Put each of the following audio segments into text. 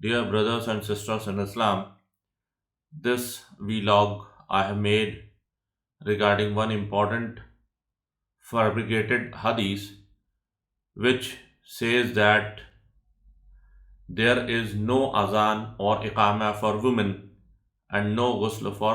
Dear brothers and sisters in Islam, this vlog I have made regarding one important fabricated hadith which says that there is no azan or iqama for women and no ghusl for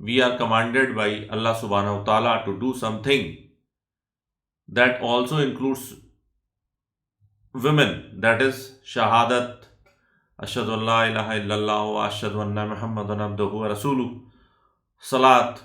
we are commanded by Allah subhanahu wa ta'ala to do something that also includes women, that is shahadat ashhadu an la ilaha illallah wa ashhadu anna muhammadan abduhu wa rasuluh, salat,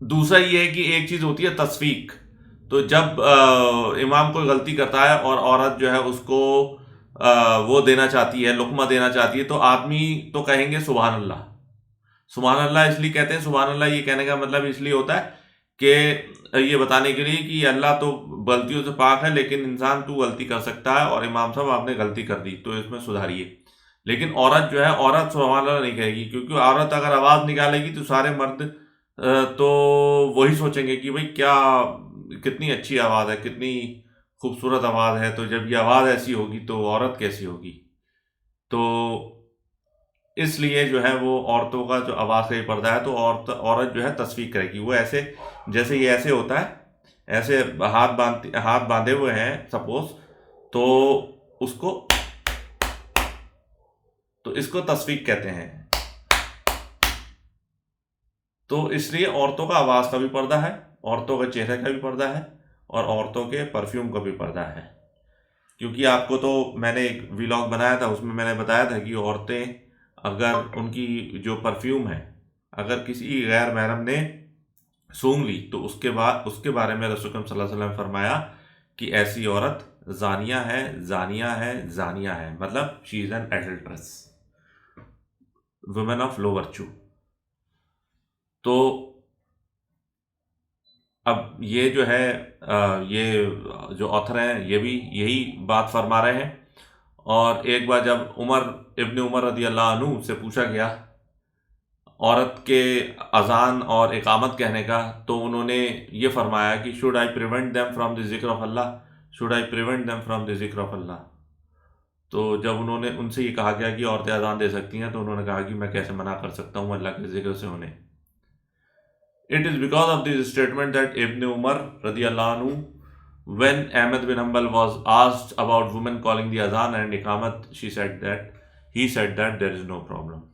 دوسرا یہ ہے کہ ایک چیز ہوتی ہے تصفیق. تو جب امام کوئی غلطی کرتا ہے اور عورت جو ہے اس کو وہ دینا چاہتی ہے، لقمہ دینا چاہتی ہے، تو آدمی تو کہیں گے سبحان اللہ. سبحان اللہ اس لیے کہتے ہیں، سبحان اللہ یہ کہنے کا مطلب اس لیے ہوتا ہے کہ یہ بتانے کے لیے کہ اللہ تو غلطیوں سے پاک ہے، لیکن انسان تو غلطی کر سکتا ہے، اور امام صاحب آپ نے غلطی کر دی تو اس میں سدھاریے. لیکن عورت جو ہے، عورت سبحان اللہ نہیں کہے گی، کیونکہ عورت اگر آواز نکالے گی تو سارے مرد تو وہی سوچیں گے کہ بھئی کیا، کتنی اچھی آواز ہے، کتنی خوبصورت آواز ہے، تو جب یہ آواز ایسی ہوگی تو عورت کیسی ہوگی. تو اس لیے جو ہے وہ عورتوں کا جو آواز کا ہی پردہ ہے، تو عورت جو ہے تصفیق کرے گی. وہ ایسے جیسے یہ ایسے ہوتا ہے، ایسے ہاتھ باندھے ہوئے ہیں سپوز، تو اس کو تصفیق کہتے ہیں. تو اس لیے عورتوں کا آواز کا بھی پردہ ہے، عورتوں کا چہرے کا بھی پردہ ہے، اور عورتوں کے پرفیوم کا بھی پردہ ہے. کیونکہ آپ کو تو میں نے ایک ویلاگ بنایا تھا، اس میں میں نے بتایا تھا کہ عورتیں اگر ان کی جو پرفیوم ہے اگر کسی غیر محرم نے سونگھ لی تو اس کے بارے میں رسول اکرم صلی اللہ علیہ وسلم نے فرمایا کہ ایسی عورت زانیہ ہے، زانیہ ہے، زانیہ ہے، مطلب she is an adulterous, woman of low virtue. تو اب یہ جو ہے یہ جو آتھر ہیں یہ بھی یہی بات فرما رہے ہیں. اور ایک بار جب ابن عمر رضی اللہ عنہ سے پوچھا گیا عورت کے اذان اور اقامت کہنے کا، تو انہوں نے یہ فرمایا کہ should I prevent them from the ذکر of Allah, should I prevent them from the ذکر آف اللہ. تو جب انہوں نے ان سے یہ کہا گیا کہ عورتیں اذان دے سکتی ہیں، تو انہوں نے کہا کہ میں کیسے منع کر سکتا ہوں اللہ کے ذکر سے انہیں. It is because of this statement that Ibn Umar radiallahu anhu, when Ahmad bin Hanbal was asked about women calling the azan and iqamat, he said that there is no problem.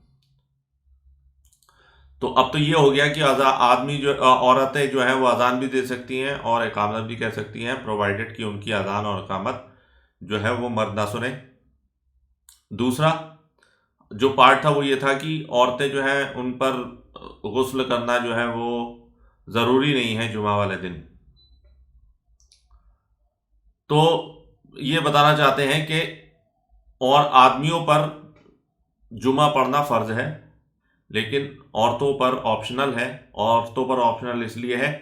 تو اب تو یہ ہو گیا کہ عورتیں جو ہیں وہ اذان بھی دے سکتی ہیں اور اقامت بھی کہہ سکتی ہیں، پرووائڈڈ کہ ان کی اذان اور اقامت جو ہے وہ مرد نہ سنیں. دوسرا جو پارٹ تھا وہ یہ تھا کہ عورتیں جو ہیں ان پر غسل کرنا جو ہے وہ ضروری نہیں ہے جمعہ والے دن. تو یہ بتانا چاہتے ہیں کہ اور آدمیوں پر جمعہ پڑھنا فرض ہے، لیکن عورتوں پر آپشنل ہے. عورتوں پر آپشنل اس لیے ہے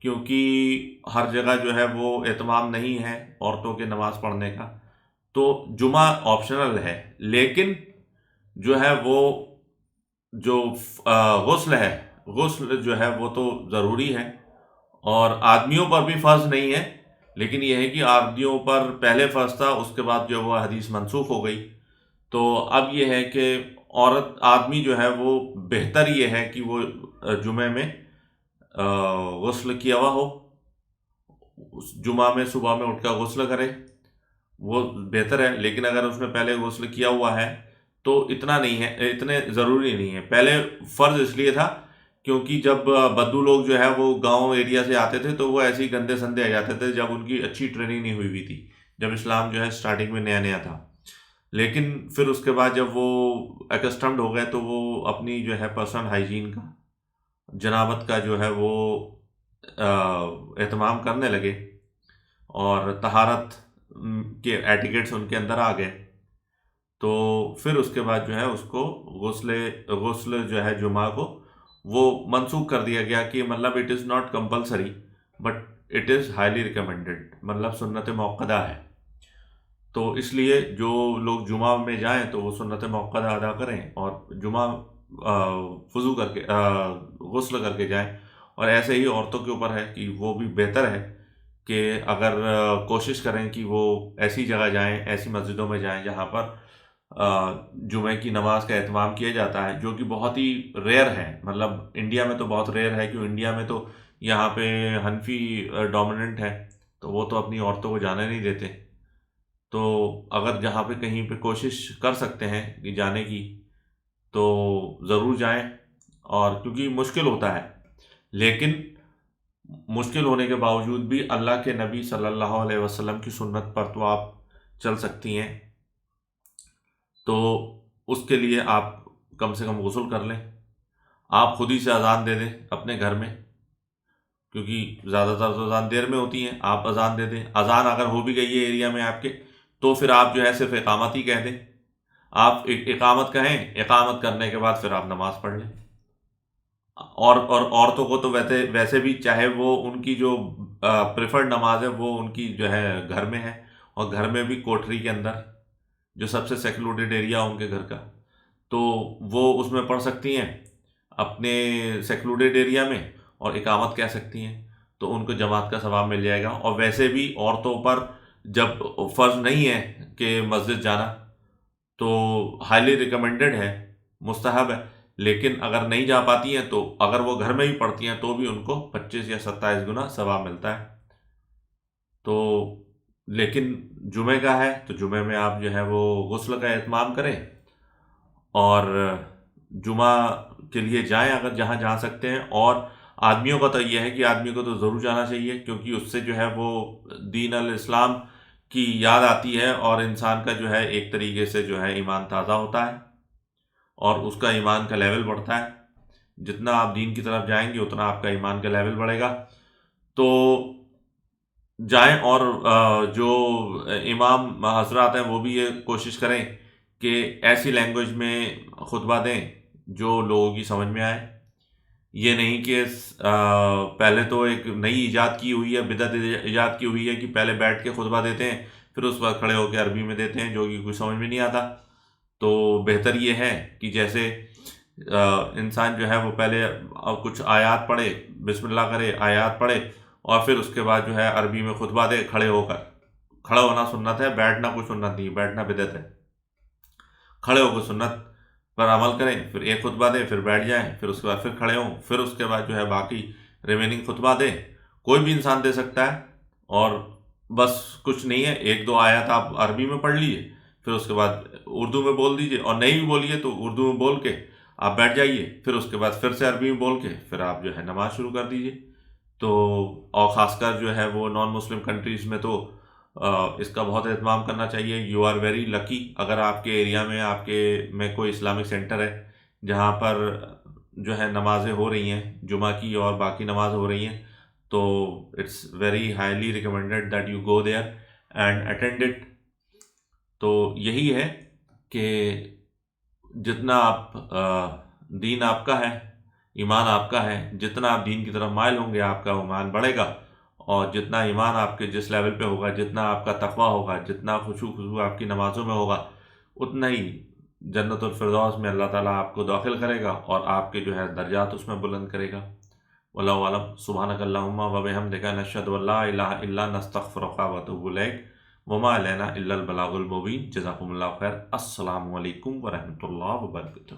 کیونکہ ہر جگہ جو ہے وہ اہتمام نہیں ہے عورتوں کے نماز پڑھنے کا. تو جمعہ آپشنل ہے، لیکن جو ہے وہ جو غسل جو ہے وہ تو ضروری ہے. اور آدمیوں پر بھی فرض نہیں ہے، لیکن یہ ہے کہ آدمیوں پر پہلے فرض تھا، اس کے بعد جو وہ حدیث منسوخ ہو گئی. تو اب یہ ہے کہ آدمی جو ہے وہ بہتر یہ ہے کہ وہ جمعے میں غسل کیا ہوا ہو، جمعہ میں صبح میں اٹھ کر غسل کرے، وہ بہتر ہے. لیکن اگر اس نے پہلے غسل کیا ہوا ہے تو اتنا نہیں ہے، اتنے ضروری نہیں ہے. پہلے فرض اس لیے تھا کیونکہ جب بدو لوگ جو ہے وہ گاؤں ایریا سے آتے تھے تو وہ ایسے ہی گندے سندے آ جاتے تھے، جب ان کی اچھی ٹریننگ نہیں ہوئی تھی، جب اسلام جو ہے سٹارٹنگ میں نیا نیا تھا. لیکن پھر اس کے بعد جب وہ ایکسٹمڈ ہو گئے تو وہ اپنی جو ہے پرسنل ہائیجین کا، جنابت کا جو ہے وہ اہتمام کرنے لگے، اور طہارت کے ایٹیکیٹس ان کے اندر آ گئے. تو پھر اس کے بعد جو ہے اس کو غسل جو ہے جمعہ کو وہ منسوخ کر دیا گیا کہ مطلب it is not compulsory but it is highly recommended, مطلب سنت موقدہ ہے. تو اس لیے جو لوگ جمعہ میں جائیں تو وہ سنت موقدہ ادا کریں اور جمعہ وضو کر کے غسل کر کے جائیں. اور ایسے ہی عورتوں کے اوپر ہے کہ وہ بھی بہتر ہے کہ اگر کوشش کریں کہ وہ ایسی جگہ جائیں، ایسی مسجدوں میں جائیں جہاں پر جمعہ کی نماز کا اہتمام کیا جاتا ہے، جو کہ بہت ہی ریئر ہے. مطلب انڈیا میں تو بہت ریئر ہے، کہ انڈیا میں تو یہاں پہ حنفی ڈومیننٹ ہے، تو وہ تو اپنی عورتوں کو جانے نہیں دیتے. تو اگر جہاں پہ کہیں پہ کوشش کر سکتے ہیں کہ جانے کی تو ضرور جائیں. اور کیونکہ مشکل ہوتا ہے، لیکن مشکل ہونے کے باوجود بھی اللہ کے نبی صلی اللہ علیہ وسلم کی سنت پر تو آپ چل سکتی ہیں. تو اس کے لیے آپ کم سے کم غسل کر لیں، آپ خود ہی سے اذان دے دیں اپنے گھر میں، کیونکہ زیادہ تر تو اذان دیر میں ہوتی ہیں. آپ اذان دے دیں. اذان اگر ہو بھی گئی ہے ایریا میں آپ کے تو پھر آپ جو ہے صرف اقامت ہی کہہ دیں. آپ اقامت کہیں, اقامت کرنے کے بعد پھر آپ نماز پڑھ لیں. اور عورتوں کو تو ویسے بھی چاہے وہ ان کی جو پریفرڈ نماز ہے وہ ان کی جو ہے گھر میں ہے, اور گھر میں بھی کوٹری کے اندر جو سب سے سیکلوڈیڈ ایریا ان کے گھر کا, تو وہ اس میں پڑھ سکتی ہیں اپنے سیکلوڈیڈ ایریا میں اور اقامت کہہ سکتی ہیں, تو ان کو جماعت کا ثواب مل جائے گا. اور ویسے بھی عورتوں پر جب فرض نہیں ہے کہ مسجد جانا تو ہائیلی ریکمینڈڈ ہے, مستحب ہے, لیکن اگر نہیں جا پاتی ہیں تو اگر وہ گھر میں بھی پڑھتی ہیں تو بھی ان کو 25 یا 27 گنا ثواب ملتا ہے. تو لیکن جمعہ کا ہے تو جمعہ میں آپ جو ہے وہ غسل کا اہتمام کریں, اور جمعہ کے لیے جائیں اگر جہاں جا سکتے ہیں. اور آدمیوں کا تو یہ ہے کہ آدمی کو تو ضرور جانا چاہیے, کیونکہ اس سے جو ہے وہ دین الاسلام کی یاد آتی ہے, اور انسان کا جو ہے ایک طریقے سے جو ہے ایمان تازہ ہوتا ہے, اور اس کا ایمان کا لیول بڑھتا ہے. جتنا آپ دین کی طرف جائیں گے اتنا آپ کا ایمان کا لیول بڑھے گا. تو جائیں, اور جو امام حضرات ہیں وہ بھی یہ کوشش کریں کہ ایسی لینگویج میں خطبہ دیں جو لوگوں کی سمجھ میں آئے. یہ نہیں کہ پہلے تو ایک نئی ایجاد کی ہوئی ہے, بدعت ایجاد کی ہوئی ہے کہ پہلے بیٹھ کے خطبہ دیتے ہیں پھر اس وقت کھڑے ہو کے عربی میں دیتے ہیں, جو کہ کچھ سمجھ میں نہیں آتا. تو بہتر یہ ہے کہ جیسے انسان جو ہے وہ پہلے کچھ آیات پڑھے, بسم اللہ کرے, آیات پڑھے, اور پھر اس کے بعد جو ہے عربی میں خطبہ دے کھڑے ہو کر. کھڑا ہونا سنت ہے, بیٹھنا کوئی سنت نہیں, بیٹھنا بدعت ہے. کھڑے ہو کے سنت پر عمل کریں, پھر ایک خطبہ دیں, پھر بیٹھ جائیں, پھر اس کے بعد پھر کھڑے ہوں, پھر اس کے بعد جو ہے باقی ریمیننگ خطبہ دیں. کوئی بھی انسان دے سکتا ہے, اور بس کچھ نہیں ہے, ایک دو آیات آپ عربی میں پڑھ لیجیے, پھر اس کے بعد اردو میں بول دیجیے, اور نہیں بھی بولیے تو اردو میں بول کے آپ بیٹھ جائیے, پھر اس کے بعد پھر سے عربی میں بول کے پھر آپ جو ہے نماز شروع کر دیجیے. تو اور خاص کر جو ہے وہ نان مسلم کنٹریز میں تو اس کا بہت اہتمام کرنا چاہیے. یو آر ویری لکی اگر آپ کے ایریا میں آپ کے میں کوئی اسلامک سینٹر ہے جہاں پر جو ہے نمازیں ہو رہی ہیں جمعہ کی اور باقی نماز ہو رہی ہیں, تو it's very highly recommended that you go there and attend it. تو یہی ہے کہ جتنا آپ دین آپ کا ہے, ایمان آپ کا ہے, جتنا آپ دین کی طرف مائل ہوں گے آپ کا ایمان بڑھے گا, اور جتنا ایمان آپ کے جس لیول پہ ہوگا, جتنا آپ کا تقویٰ ہوگا, جتنا خشوع آپ کی نمازوں میں ہوگا, اتنا ہی جنت الفردوس میں اللہ تعالیٰ آپ کو داخل کرے گا, اور آپ کے جو ہے درجات اس میں بلند کرے گا. واللہ اعلم. سبحانک اللہم و بحمدک, نشہد ان لا الہ الا انت, نستغفرک و نتوب الیک, وما علینا الا البلاغ المبین. جزاکم اللہ خیر. السلام علیکم ورحمۃ اللہ وبرکاتہ.